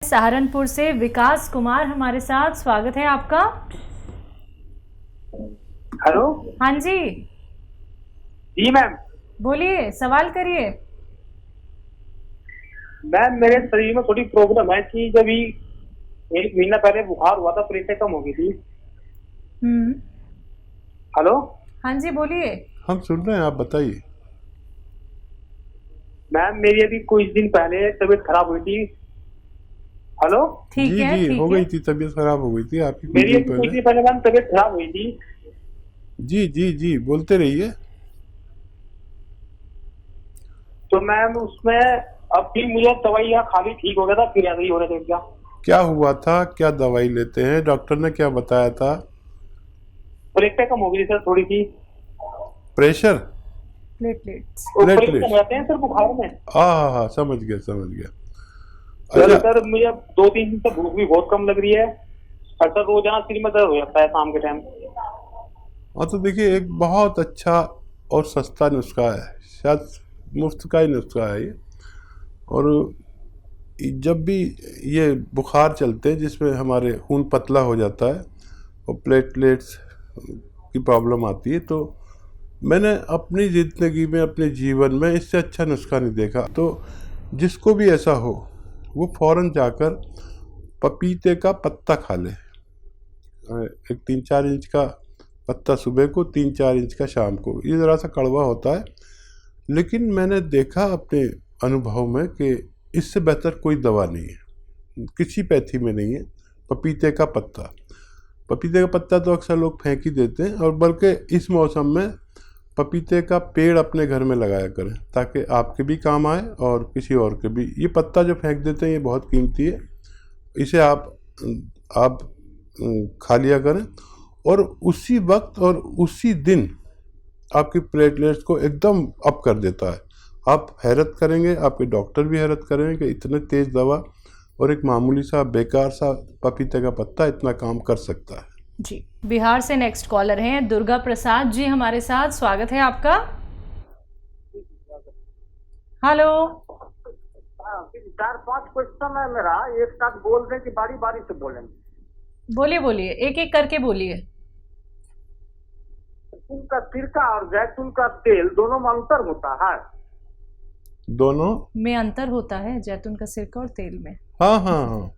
सहारनपुर से विकास कुमार हमारे साथ, स्वागत है आपका। हेलो। हाँ जी जी मैम। बोलिए, सवाल करिए। मैम मेरे शरीर में थोड़ी प्रॉब्लम है कि जब ही 1 महीना पहले बुखार हुआ था, प्रेशर कम हो गई थी। हेलो। हाँ जी बोलिए। हम सुन रहे हैं, आप बताइए। मैम मेरी अभी कुछ दिन पहले तबीयत खराब हुई थी। हेलो। ठीक जी है, जी, ठीक हो है। गई थी, तबीयत खराब हो गई थी आपकी कुछ मेरी दिन अभी कुछ पहले। दिन पहले मैम तबीयत खराब हुई थी। जी जी जी, बोलते रहिए। तो मैम उसमें अब फिर मुझे दवाइयाँ खाली ठीक हो गया था, फिर ऐसे ही हो रहे थे क्या। क्या हुआ था, क्या दवाई लेते हैं, डॉक्टर ने क्या बताया था? प्रेशर कम हो गई थी सर थोड़ी सी। Pressure, platelets. वो प्रेशर प्लेटलेट्स। कम रहते हैं सर बुखार में। हाँ, समझ गया समझ गया। सर अच्छा। सर मुझे 2-3 दिन से भूख भी बहुत कम लग रही है और सर रोजाना सिर में दर्द हो जाता है शाम के टाइम। हाँ तो देखिए, एक बहुत अच्छा और सस्ता नुस्खा है, शायद मुफ्त का ही नुस्खा है ये। और जब भी ये बुखार चलते हैं जिसमें हमारे खून पतला हो जाता है और प्लेटलेट्स की प्रॉब्लम आती है, तो मैंने अपनी ज़िंदगी में, अपने जीवन में इससे अच्छा नुस्खा नहीं देखा। तो जिसको भी ऐसा हो वो फ़ौरन जाकर पपीते का पत्ता खा ले। एक 3-4 इंच का पत्ता सुबह को, 3-4 इंच का शाम को। ये ज़रा सा कड़वा होता है, लेकिन मैंने देखा अपने अनुभव में कि इससे बेहतर कोई दवा नहीं है, किसी पैथी में नहीं है। पपीते का पत्ता, पपीते का पत्ता तो अक्सर लोग फेंक ही देते हैं, और बल्कि इस मौसम में पपीते का पेड़ अपने घर में लगाया करें ताकि आपके भी काम आए और किसी और के भी। ये पत्ता जो फेंक देते हैं ये बहुत कीमती है, इसे आप खा लिया करें, और उसी वक्त और उसी दिन आपकी प्लेटलेट्स को एकदम अप कर देता है। आप हैरत करेंगे, आपके डॉक्टर भी हैरत करेंगे कि इतने तेज़ दवा और एक मामूली सा बेकार सा पपीते का पत्ता इतना काम कर सकता है। जी, बिहार से नेक्स्ट कॉलर हैं दुर्गा प्रसाद जी हमारे साथ, स्वागत है आपका। हेलो। 4-5 क्वेश्चन है मेरा, एक साथ बोल दें कि बारी बारी से बोलेंगे? बोलिए बोलिए, एक एक करके बोलिए। जैतून का सिरका और जैतून का तेल दोनों में अंतर होता है? दोनों में अंतर होता है, जैतून का सिरका और तेल में। हाँ,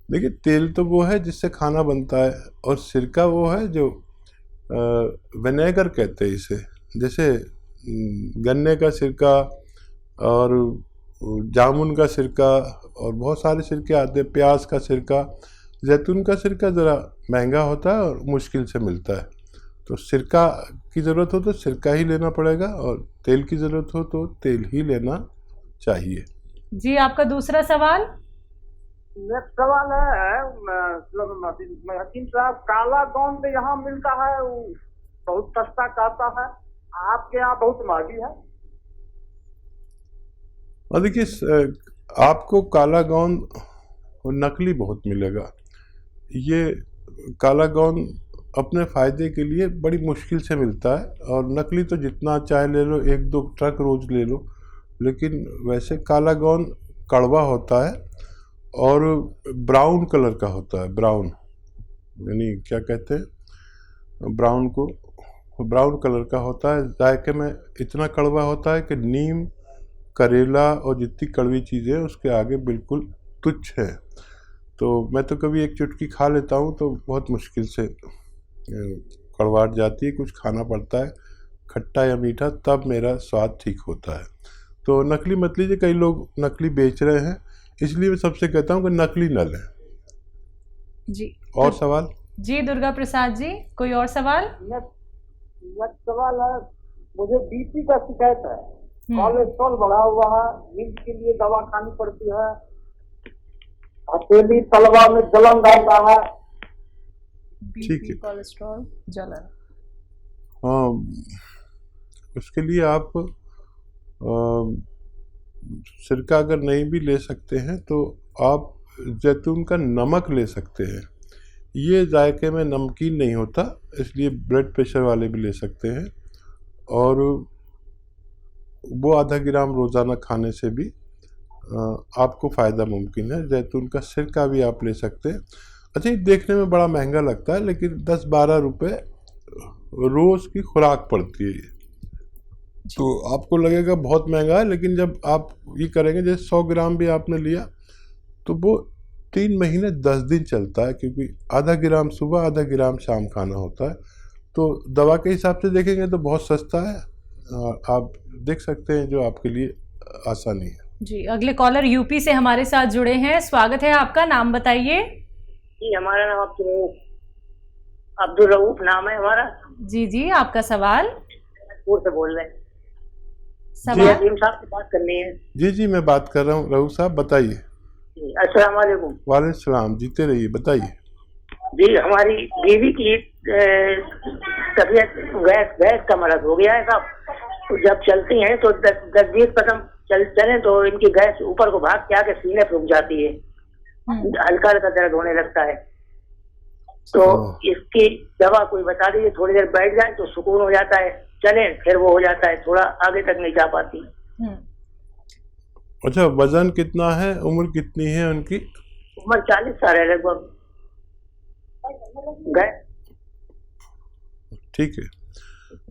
देखिए, तेल तो वो है जिससे खाना बनता है, और सिरका वो है जो विनेगर कहते हैं इसे। जैसे गन्ने का सिरका और जामुन का सिरका और बहुत सारे सिरके आते हैं, प्याज का सिरका। जैतून का सिरका ज़रा महंगा होता है और मुश्किल से मिलता है, तो सिरका की ज़रूरत हो तो सिरका ही लेना पड़ेगा, और तेल की ज़रूरत हो तो तेल ही लेना चाहिए। जी, आपका दूसरा सवाल। नेक्स्ट सवाल है हकीम साहब, काला गोंद यहाँ मिलता है, वो बहुत सस्ता कहता है, आपके यहाँ बहुत महंगी है? और देखिए, आपको काला गोंद नकली बहुत मिलेगा। ये काला गोंद अपने फ़ायदे के लिए बड़ी मुश्किल से मिलता है, और नकली तो जितना चाहे ले लो, 1-2 ट्रक रोज़ ले लो। लेकिन वैसे काला गोंद कड़वा होता है और ब्राउन कलर का होता है। ब्राउन यानी क्या कहते हैं, ब्राउन को, ब्राउन कलर का होता है। जायके में इतना कड़वा होता है कि नीम, करेला और जितनी कड़वी चीज़ें उसके आगे बिल्कुल तुच्छ है। तो मैं तो कभी एक चुटकी खा लेता हूँ तो बहुत मुश्किल से कड़वाहट जाती है, कुछ खाना पड़ता है खट्टा या मीठा, तब मेरा स्वाद ठीक होता है। तो नकली मत लीजिए, कई लोग नकली बेच रहे हैं, इसलिए मैं सबसे कहता हूँ कि नकली न लें। जी, और सवाल? जी दुर्गा प्रसाद जी, कोई और सवाल? नेक्स्ट सवाल है, मुझे बीपी का शिकायत है, कोलेस्ट्रॉल बढ़ा हुआ है, नींद के लिए दवा खानी पड़ती है, हथेली तलवा में जलन रहता है। ठीक है। कोलेस्ट्रॉल, जलन। हाँ, उसके लिए आप सिरका अगर नहीं भी ले सकते हैं तो आप जैतून का नमक ले सकते हैं। ये जायके में नमकीन नहीं होता, इसलिए ब्लड प्रेशर वाले भी ले सकते हैं, और वो आधा ग्राम रोज़ाना खाने से भी आपको फ़ायदा मुमकिन है। जैतून का सिरका भी आप ले सकते हैं। अच्छा, ये देखने में बड़ा महंगा लगता है, लेकिन 10-12 रुपये रोज़ की खुराक पड़ती है ये। तो आपको लगेगा बहुत महंगा है, लेकिन जब आप ये करेंगे, जैसे 100 ग्राम भी आपने लिया तो वो 3 महीने 10 दिन चलता है, क्योंकि आधा ग्राम सुबह आधा ग्राम शाम खाना होता है। तो दवा के हिसाब से देखेंगे तो बहुत सस्ता है, और आप देख सकते हैं जो आपके लिए आसानी है। जी, अगले कॉलर यूपी से हमारे साथ जुड़े हैं। स्वागत है आपका, नाम बताइए। जी, हमारा नाम अब्दुल रऊफ नाम है हमारा। जी जी, आपका सवाल। पूर्व से बोल रहे हैं। सवाल हकीम साहब से बात करनी है। जी जी, मैं बात कर रहा हूँ। रऊफ साहब बताइए। अस्सलाम वालेकुम। वालेकुम सलाम, जीते रहिए, बताइए। जी, हमारी बीवी की तबीयत गैस का मरज हो गया है साहब। तो जब चलती हैं तो 10-20 कदम चले तो इनकी गैस ऊपर को भाग के आके सीने पे रुक जाती है, हल्का हल्का दर्द होने लगता है। तो इसकी दवा कोई बता दीजिए, थोड़ी देर बैठ जाए तो सुकून हो जाता है, चले फिर वो हो जाता है, थोड़ा आगे तक नहीं जा पाती। अच्छा, वजन कितना है, उम्र कितनी है उनकी? उम्र 40 साल है लगभग। ठीक है।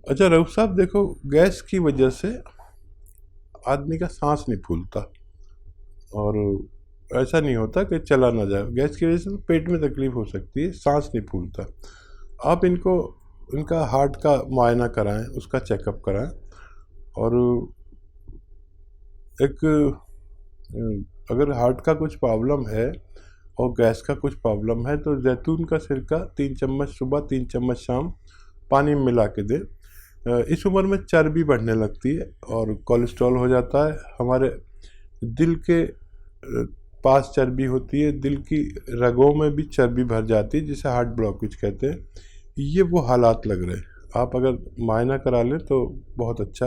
अच्छा रऊफ साहब, देखो, गैस की वजह से आदमी का सांस नहीं फूलता, और ऐसा नहीं होता कि चला ना जाए। गैस की वजह से पेट में तकलीफ हो सकती है, सांस नहीं फूलता। आप इनका हार्ट का मुआयना कराएं, उसका चेकअप कराएं, और अगर हार्ट का कुछ प्रॉब्लम है और गैस का कुछ प्रॉब्लम है तो जैतून का सिरका 3 चम्मच सुबह 3 चम्मच शाम पानी में मिला के दें। इस उम्र में चर्बी बढ़ने लगती है और कोलेस्ट्रॉल हो जाता है। हमारे दिल के पास चर्बी होती है, दिल की रगों में भी चर्बी भर जाती है, जिसे हार्ट ब्लॉकेज कहते हैं। ये वो हालात लग रहे हैं। आप अगर मुआयना करा लें तो बहुत अच्छा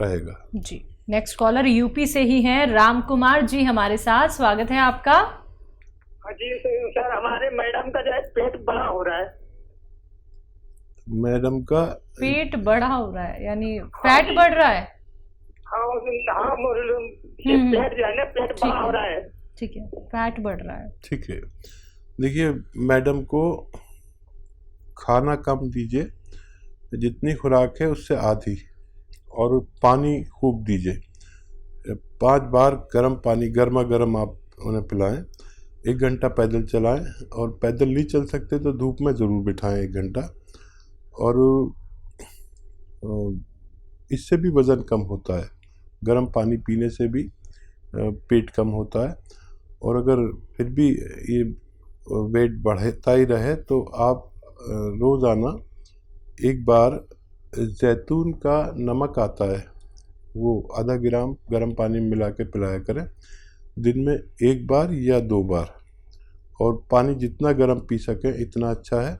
रहेगा। जी, नेक्स्ट कॉलर यूपी से ही हैं, राम कुमार जी हमारे साथ। स्वागत है आपका। जी सर, हमारे मैडम का जो है पेट बड़ा हो रहा है। मैडम का पेट बड़ा हो रहा है यानी फैट बढ़ रहा है? हाँ, पेट जो है ना, पेट बड़ा हो रहा है। ठीक है, फैट बढ़ रहा है। ठीक है। देखिए, मैडम को खाना कम दीजिए, जितनी खुराक है उससे आधी, और पानी खूब दीजिए। 5 बार गर्म पानी, गर्मा गर्म आप उन्हें पिलाएं। 1 घंटा पैदल चलाएं, और पैदल नहीं चल सकते तो धूप में ज़रूर बिठाएं 1 घंटा। और इससे भी वज़न कम होता है, गर्म पानी पीने से भी पेट कम होता है। और अगर फिर भी ये वेट बढ़ता ही रहे तो आप रोज़ाना 1 बार जैतून का नमक आता है, वो आधा ग्राम गर्म पानी में मिला के पिलाया करें, दिन में 1 बार या 2 बार। और पानी जितना गर्म पी सकें इतना अच्छा है,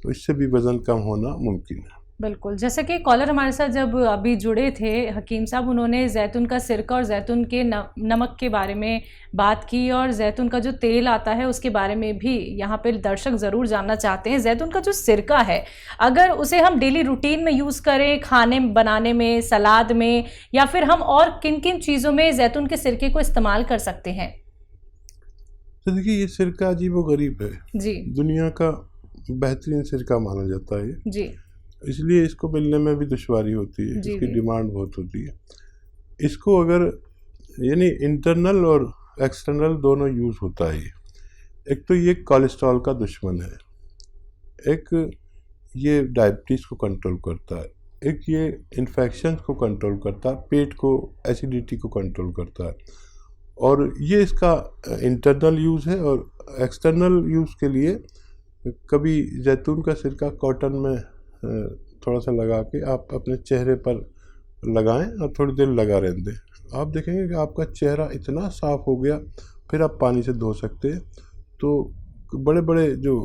तो इससे भी वज़न कम होना मुमकिन है। बिल्कुल, जैसे कि कॉलर हमारे साथ जब अभी जुड़े थे हकीम साहब, उन्होंने जैतून का सिरका और जैतून के नमक के बारे में बात की, और जैतून का जो तेल आता है उसके बारे में भी यहाँ पे दर्शक ज़रूर जानना चाहते हैं। जैतून का जो सिरका है, अगर उसे हम डेली रूटीन में यूज़ करें, खाने बनाने में, सलाद में, या फिर हम और किन किन चीज़ों में जैतून के सिरके को इस्तेमाल कर सकते हैं? तो देखिए, ये सिरका अजीबोगरीब है जी, दुनिया का बेहतरीन सिरका माना जाता है जी, इसलिए इसको मिलने में भी दुश्वारी होती है, इसकी डिमांड बहुत होती है। इसको अगर यानी इंटरनल और एक्सटर्नल दोनों यूज़ होता है। एक तो ये कोलेस्ट्रॉल का दुश्मन है, एक ये डायबिटीज़ को कंट्रोल करता है, एक ये इन्फेक्शन को कंट्रोल करता है, पेट को, एसिडिटी को कंट्रोल करता है। और ये इसका इंटरनल यूज़ है। और एक्सटर्नल यूज़ के लिए कभी जैतून का सिरका कॉटन में थोड़ा सा लगा के आप अपने चेहरे पर लगाएं और थोड़ी देर लगा रहने दें। आप देखेंगे कि आपका चेहरा इतना साफ़ हो गया, फिर आप पानी से धो सकते हैं। तो बड़े बड़े जो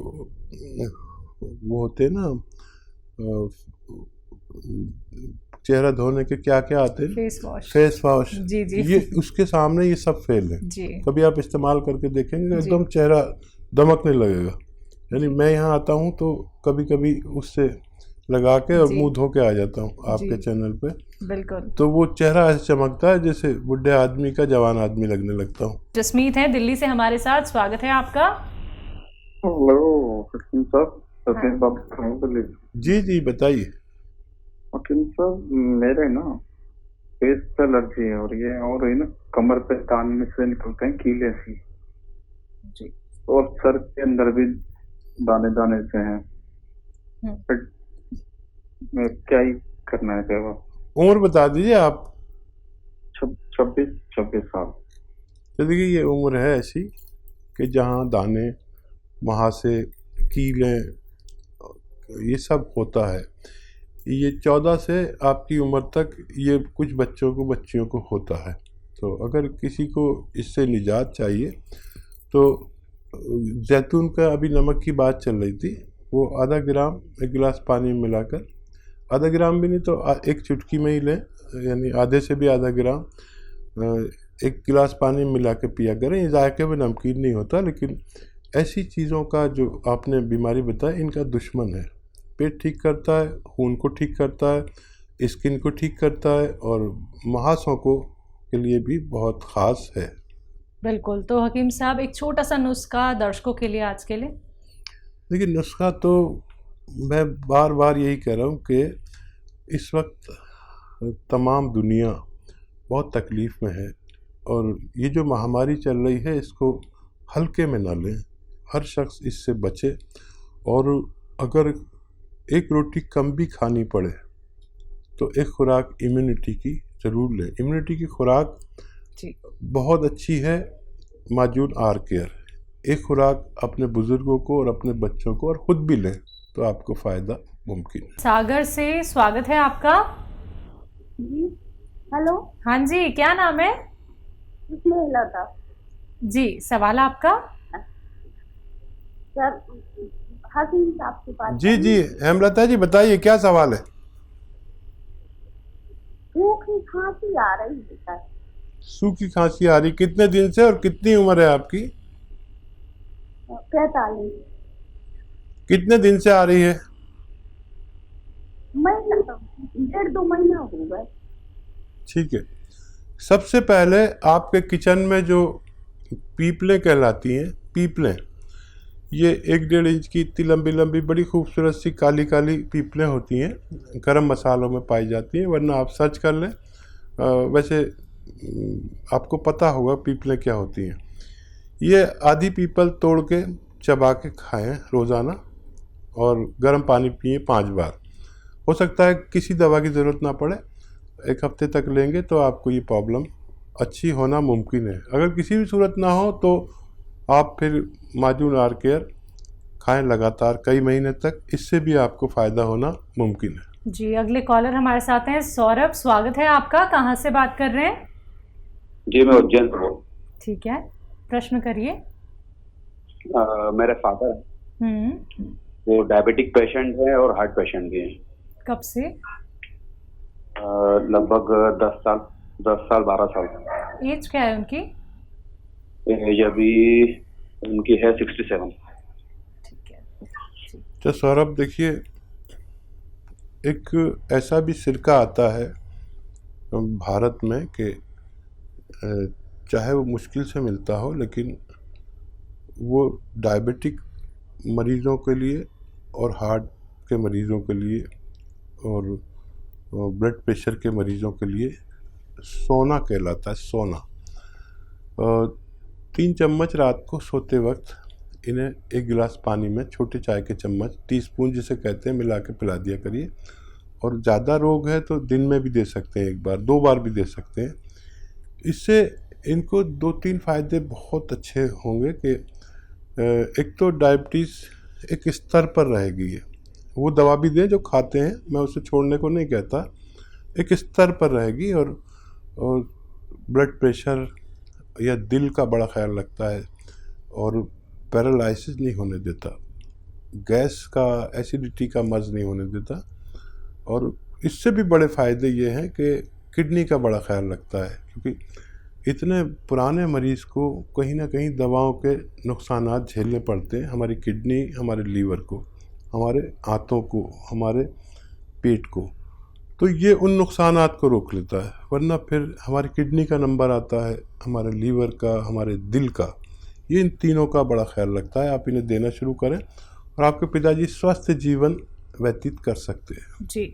वो होते हैं ना, चेहरा धोने के क्या क्या आते हैं, फेस वॉश, जी जी, ये उसके सामने ये सब फेल है। कभी आप इस्तेमाल करके देखेंगे एकदम चेहरा दमकने लगेगा। यानी मैं यहाँ आता हूँ तो कभी कभी उससे लगा के और जी। मुंह धो के आ जाता हूँ आपके जी। चैनल पे। बिल्कुल। तो वो चेहरा ऐसे चमकता है जैसे बुढ़े आदमी का जवान आदमी लगने लगता हूँ। जसमीत है दिल्ली से हमारे साथ, स्वागत है आपका। हेलो हकीम साहब, हाँ। सचिन साहब। जी जी बताइए। हकीम साहब, मेरे ना फेस पे एलर्जी हो रही है और ना कमर पे दाने से निकलते हैं कीले सी, जी। और सर के अंदर भी दाने दाने से हैं। फिर मैं क्या ही करना है क्या? उम्र बता दीजिए आप। 26 साल। तो देखिए ये उम्र है ऐसी कि जहाँ दाने, वहाँ से कीलें, ये सब होता है। ये 14 से आपकी उम्र तक ये कुछ बच्चों को, बच्चियों को होता है। तो अगर किसी को इससे निजात चाहिए तो जैतून का, अभी नमक की बात चल रही थी, वो आधा ग्राम एक गिलास पानी में मिलाकर, आधा ग्राम भी नहीं तो एक चुटकी में ही लें, यानी आधे से भी आधा ग्राम एक गिलास पानी में मिला के पिया करें। ये जायके में नमकीन नहीं होता, लेकिन ऐसी चीज़ों का जो आपने बीमारी बताई, इनका दुश्मन है। पेट ठीक करता है, खून को ठीक करता है, स्किन को ठीक करता है, और महासों को के लिए भी बहुत ख़ास है। बिल्कुल। तो हकीम साहब एक छोटा सा नुस्खा दर्शकों के लिए आज के लिए। देखिए नुस्खा तो मैं बार बार यही कह रहा हूँ कि इस वक्त तमाम दुनिया बहुत तकलीफ़ में है, और ये जो महामारी चल रही है इसको हल्के में ना लें। हर शख्स इससे बचे, और अगर एक रोटी कम भी खानी पड़े तो एक खुराक इम्यूनिटी की ज़रूर लें। इम्यूनिटी की खुराक जी। बहुत अच्छी है, माजून आर केयर। एक खुराक अपने बुज़ुर्गों को और अपने बच्चों को और ख़ुद भी लें तो आपको फ़ायदा मुमकिन है। सागर से स्वागत है आपका। जी हेलो। हाँ जी, क्या नाम है? लता। जी, सवाल आपका। सर हकीम साहब के पास। जी जी हेमलता जी बताइए, क्या सवाल है? सूखी खांसी आ रही है सर। सूखी खांसी आ रही, कितने दिन से और कितनी उम्र है आपकी? 45। कितने दिन से आ रही है? महीना, 1.5-2 महीना हो गए। ठीक है। सबसे पहले आपके किचन में जो पीपलें कहलाती हैं, पीपलें, ये 1-1.5 इंच की इतनी लंबी लंबी बड़ी खूबसूरत सी काली काली पीपलें होती हैं, गरम मसालों में पाई जाती हैं, वरना आप सर्च कर लें। वैसे आपको पता होगा पीपलें क्या होती हैं। ये आधी पीपल तोड़ के चबा के खाएं रोज़ाना, और गर्म पानी पिए 5 बार। हो सकता है किसी दवा की ज़रूरत ना पड़े, 1 हफ्ते तक लेंगे तो आपको ये प्रॉब्लम अच्छी होना मुमकिन है। अगर किसी भी सूरत ना हो तो आप फिर माजून आर केयर खाएं लगातार कई महीने तक, इससे भी आपको फ़ायदा होना मुमकिन है। जी, अगले कॉलर हमारे साथ हैं सौरभ, स्वागत है आपका। कहाँ से बात कर रहे हैं? जी मैं उज्जैन से हूँ। ठीक है, प्रश्न करिए। मेरे फादर हैं, वो डायबिटिक पेशेंट हैं और हार्ट पेशेंट भी हैं। कब से? लगभग 10 साल 12 साल। एज क्या है उनकी? एज अभी उनकी है 67। ठीक है। तो सौरभ देखिए, एक ऐसा भी सिरका आता है भारत में कि चाहे वो मुश्किल से मिलता हो, लेकिन वो डायबिटिक मरीज़ों के लिए और हार्ट के मरीज़ों के लिए और ब्लड प्रेशर के मरीज़ों के लिए सोना कहलाता है। सोना 3 चम्मच रात को सोते वक्त इन्हें 1 गिलास पानी में छोटे चाय के चम्मच, टीस्पून जिसे कहते हैं, मिला के पिला दिया करिए। और ज़्यादा रोग है तो दिन में भी दे सकते हैं, 1 बार 2 बार भी दे सकते हैं। इससे इनको 2-3 फ़ायदे बहुत अच्छे होंगे कि एक तो डायबिटीज़ एक स्तर पर रहेगी। वो दवा भी दें जो खाते हैं, मैं उसे छोड़ने को नहीं कहता, एक स्तर पर रहेगी। और ब्लड प्रेशर या दिल का बड़ा ख्याल रखता है, और पैरालिसिस नहीं होने देता, गैस का, एसिडिटी का मर्ज़ नहीं होने देता। और इससे भी बड़े फ़ायदे ये हैं कि किडनी का बड़ा ख्याल रखता है, क्योंकि इतने पुराने मरीज़ को कहीं ना कहीं दवाओं के नुकसानात झेलने पड़ते हैं। हमारी किडनी, हमारे लीवर को, हमारे आंतों को, हमारे पेट को, तो ये उन नुकसानात को रोक लेता है। वरना फिर हमारी किडनी का नंबर आता है, हमारे लीवर का, हमारे दिल का, ये इन तीनों का बड़ा ख्याल रखता है। आप इन्हें देना शुरू करें और आपके पिताजी स्वस्थ जीवन व्यतीत कर सकते हैं। जी।